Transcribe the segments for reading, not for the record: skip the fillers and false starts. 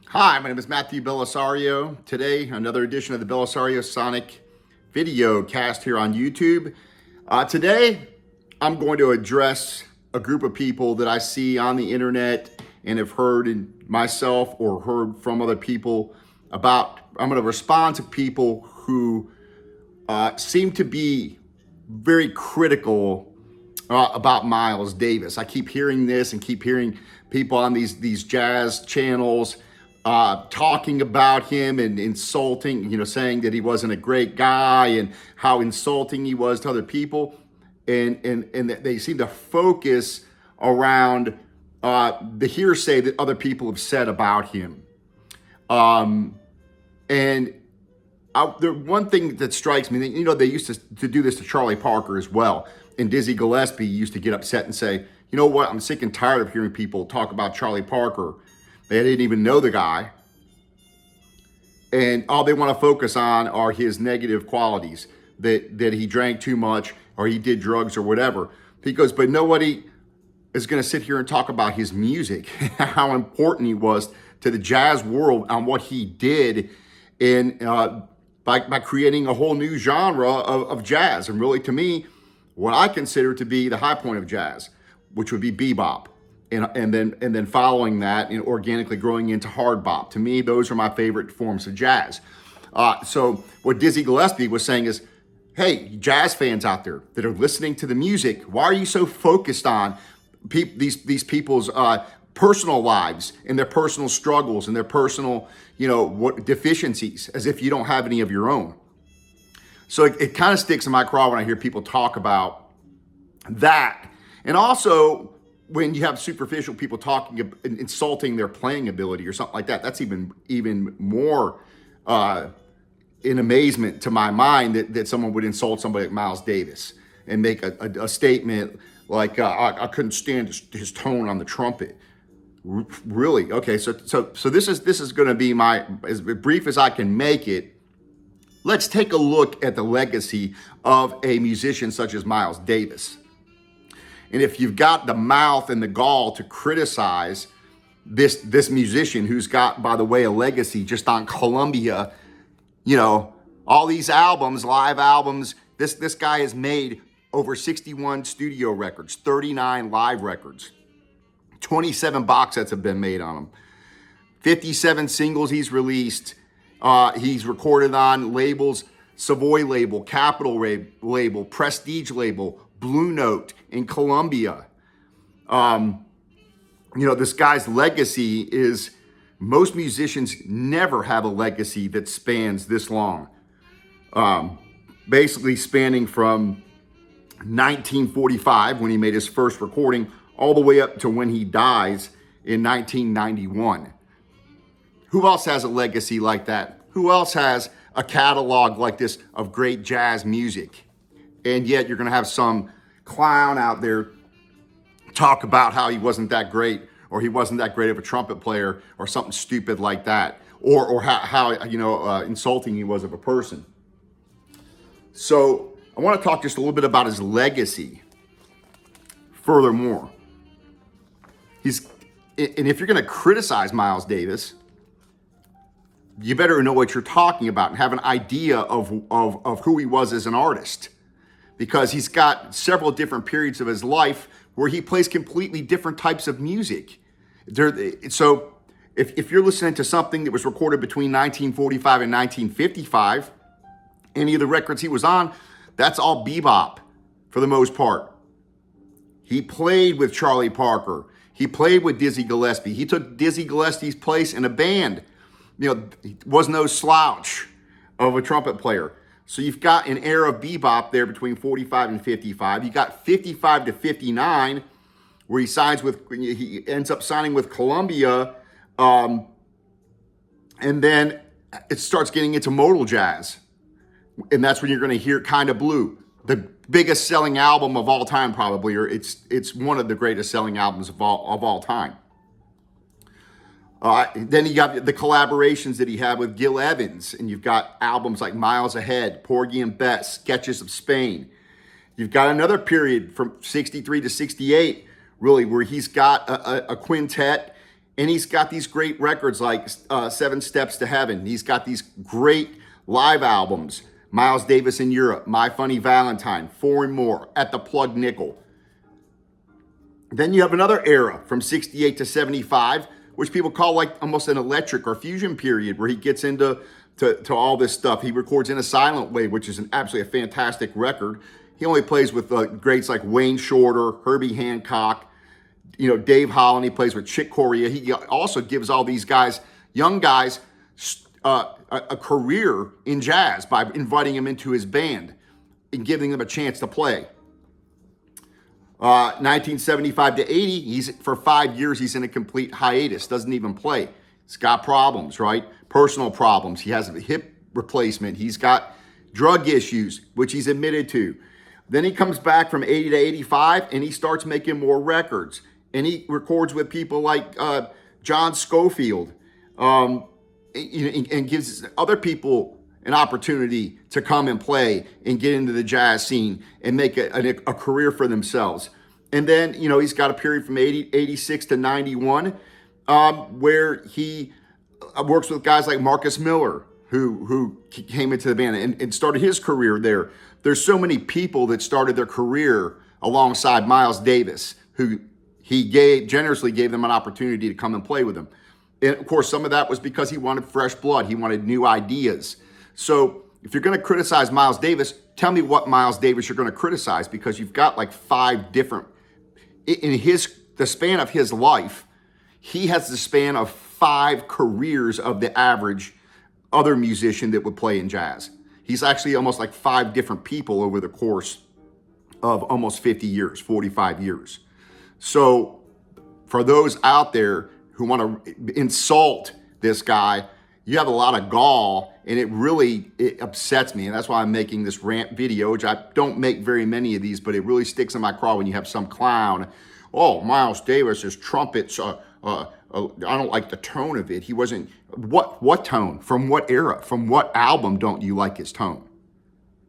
Hi, my name is Matthew Belisario. Today, another edition of the Belisario Sonic video cast here on YouTube. Today, I'm going to address a group of people that I see on the internet and have heard in myself or heard from other people about. I'm going to respond to people who seem to be very critical about Miles Davis. I keep hearing this and keep hearing people on these jazz channels talking about him and insulting, saying that he wasn't a great guy and how insulting he was to other people. And that they seem to focus around the hearsay that other people have said about him. And the one thing that strikes me, they used to do this to Charlie Parker as well. And Dizzy Gillespie used to get upset and say, you know what, I'm sick and tired of hearing people talk about Charlie Parker. They didn't even know the guy. And all they want to focus on are his negative qualities, that he drank too much or he did drugs or whatever. He goes, but nobody is going to sit here and talk about his music, how important he was to the jazz world and what he did in by creating a whole new genre of jazz. And really, to me, what I consider to be the high point of jazz, which would be bebop. And then following that and organically growing into hard bop. To me, those are my favorite forms of jazz. So what Dizzy Gillespie was saying is, hey, jazz fans out there that are listening to the music, why are you so focused on these people's personal lives and their personal struggles and their personal, what deficiencies, as if you don't have any of your own? So it kind of sticks in my craw when I hear people talk about that. And also, when you have superficial people talking, insulting their playing ability or something like that, that's even more in amazement to my mind that someone would insult somebody like Miles Davis and make a statement like, I couldn't stand his tone on the trumpet. Really? Okay, so this is going to be as brief as I can make it. Let's take a look at the legacy of a musician such as Miles Davis. And if you've got the mouth and the gall to criticize this musician who's got, by the way, a legacy just on Columbia, all these albums, live albums, this guy has made over 61 studio records, 39 live records, 27 box sets have been made on him, 57 singles he's released. He's recorded on labels, Savoy label, Capitol label, Prestige label, Blue Note in Columbia. This guy's legacy is, most musicians never have a legacy that spans this long. Basically spanning from 1945, when he made his first recording, all the way up to when he dies in 1991. Who else has a legacy like that? Who else has a catalog like this of great jazz music? And yet you're going to have some clown out there talk about how he wasn't that great, or he wasn't that great of a trumpet player, or something stupid like that, or how insulting he was of a person. So I want to talk just a little bit about his legacy. Furthermore, and if you're going to criticize Miles Davis, you better know what you're talking about and have an idea of who he was as an artist. Because he's got several different periods of his life where he plays completely different types of music. So if you're listening to something that was recorded between 1945 and 1955, any of the records he was on, that's all bebop for the most part. He played with Charlie Parker. He played with Dizzy Gillespie. He took Dizzy Gillespie's place in a band. He was no slouch of a trumpet player. So you've got an era of bebop there between 45 and 55. You got 55 to 59, where he ends up signing with Columbia, and then it starts getting into modal jazz, and that's when you're going to hear Kinda Blue, the biggest selling album of all time, probably, or it's one of the greatest selling albums of all time. Then you got the collaborations that he had with Gil Evans, and you've got albums like Miles Ahead, Porgy and Bess, Sketches of Spain. You've got another period from 63 to 68, really, where he's got a quintet And he's got these great records like Seven Steps to Heaven. He's got these great live albums. Miles Davis in Europe, My Funny Valentine, Four and More, At the Plug Nickel. Then you have another era from 68 to 75, which people call like almost an electric or fusion period, where he gets into all this stuff. He records In a Silent Way, which is absolutely a fantastic record. He only plays with greats like Wayne Shorter, Herbie Hancock, Dave Holland. He plays with Chick Corea. He also gives all these guys, young guys, a career in jazz by inviting them into his band and giving them a chance to play. 1975 to 80, for 5 years, he's in a complete hiatus, doesn't even play. He's got problems, right? Personal problems. He has a hip replacement. He's got drug issues, which he's admitted to. Then he comes back from 80 to 85, and he starts making more records. And he records with people like John Scofield, and gives other people an opportunity to come and play and get into the jazz scene and make a career for themselves. And then, he's got a period from 86 to 91 where he works with guys like Marcus Miller, who came into the band and started his career there. There's so many people that started their career alongside Miles Davis, who he generously gave them an opportunity to come and play with him. And of course, some of that was because he wanted fresh blood. He wanted new ideas. So if you're going to criticize Miles Davis, tell me what Miles Davis you're going to criticize, because you've got like 5 different, in the span of his life, he has the span of 5 careers of the average other musician that would play in jazz. He's actually almost like 5 different people over the course of almost 50 years, 45 years. So for those out there who want to insult this guy, you have a lot of gall, and it upsets me. And that's why I'm making this rant video, which I don't make very many of these, but it really sticks in my craw when you have some clown. Oh, Miles Davis's trumpets, I don't like the tone of it. He wasn't, what tone? From what era? From what album don't you like his tone?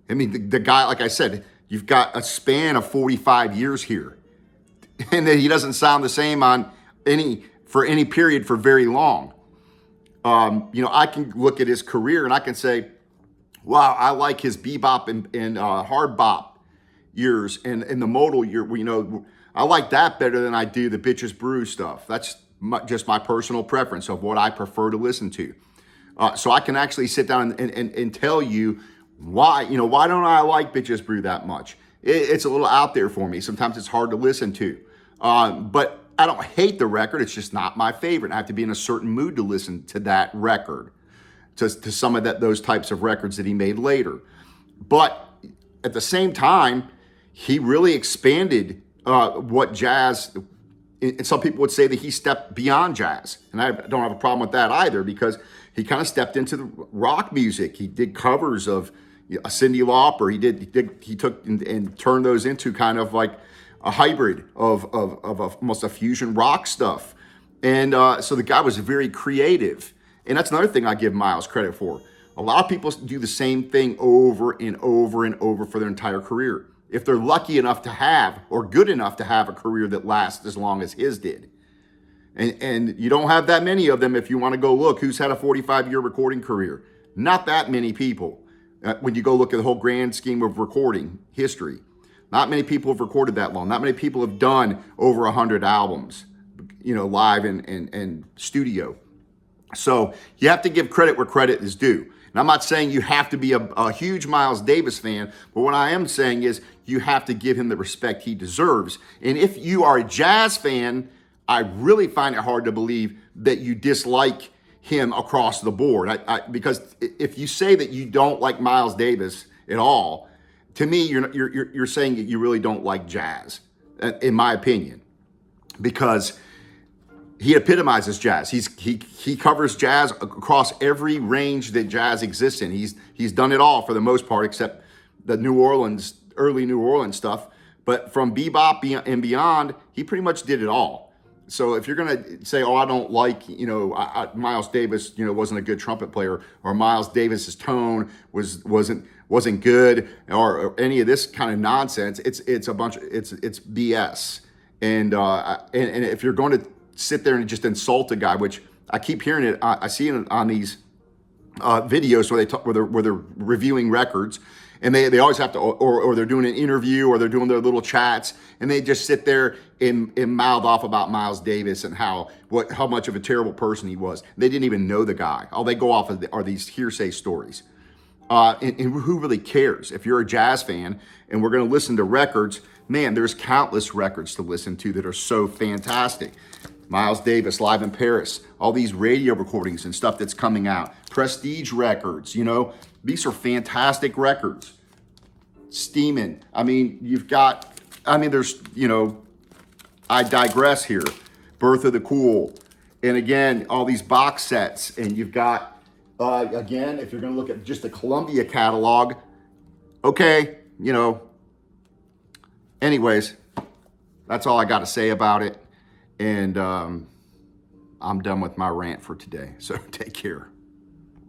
I mean, the guy, like I said, you've got a span of 45 years here. And then he doesn't sound the same for any period for very long. I can look at his career and I can say, wow, I like his bebop and hard bop years and the modal year. I like that better than I do the Bitches Brew stuff. That's just my personal preference of what I prefer to listen to. So I can actually sit down and tell you why don't I like Bitches Brew that much? It's a little out there for me. Sometimes it's hard to listen to. But I don't hate the record. It's just not my favorite. I have to be in a certain mood to listen to that record, to some of those types of records that he made later. But at the same time, he really expanded what jazz, and some people would say that he stepped beyond jazz. And I don't have a problem with that either, because he kind of stepped into the rock music. He did covers of Cyndi Lauper. He took and turned those into kind of like a hybrid of almost a fusion rock stuff. And so the guy was very creative. And that's another thing I give Miles credit for. A lot of people do the same thing over and over and over for their entire career, if they're lucky enough to have, or good enough to have, a career that lasts as long as his did. And you don't have that many of them if you want to go look who's had a 45-year recording career. Not that many people. When you go look at the whole grand scheme of recording history, not many people have recorded that long. Not many people have done over 100 albums, live and studio. So you have to give credit where credit is due. And I'm not saying you have to be a huge Miles Davis fan, but what I am saying is you have to give him the respect he deserves. And if you are a jazz fan, I really find it hard to believe that you dislike him across the board. Because if you say that you don't like Miles Davis at all, to me, you're saying that you really don't like jazz, in my opinion, because he epitomizes jazz. He covers jazz across every range that jazz exists in. He's done it all for the most part, except the early New Orleans stuff. But from bebop and beyond, he pretty much did it all. So if you're gonna say, oh, I don't like, Miles Davis, wasn't a good trumpet player, or Miles Davis's tone wasn't good, or any of this kind of nonsense, it's BS. And if you're going to sit there and just insult a guy, which I keep hearing it. I see it on these videos where they talk, where they're reviewing records, and they always have to, or they're doing an interview, or they're doing their little chats, and they just sit there and mouth off about Miles Davis and how much of a terrible person he was. They didn't even know the guy. All they go off of are these hearsay stories. And who really cares? If you're a jazz fan and we're going to listen to records, man, there's countless records to listen to that are so fantastic. Miles Davis, Live in Paris, all these radio recordings and stuff that's coming out. Prestige records, these are fantastic records. Steaming. I mean, there's, I digress here. Birth of the Cool. And again, all these box sets. And you've got, again, if you're going to look at just the Columbia catalog, okay, anyways, that's all I got to say about it. And I'm done with my rant for today. So take care.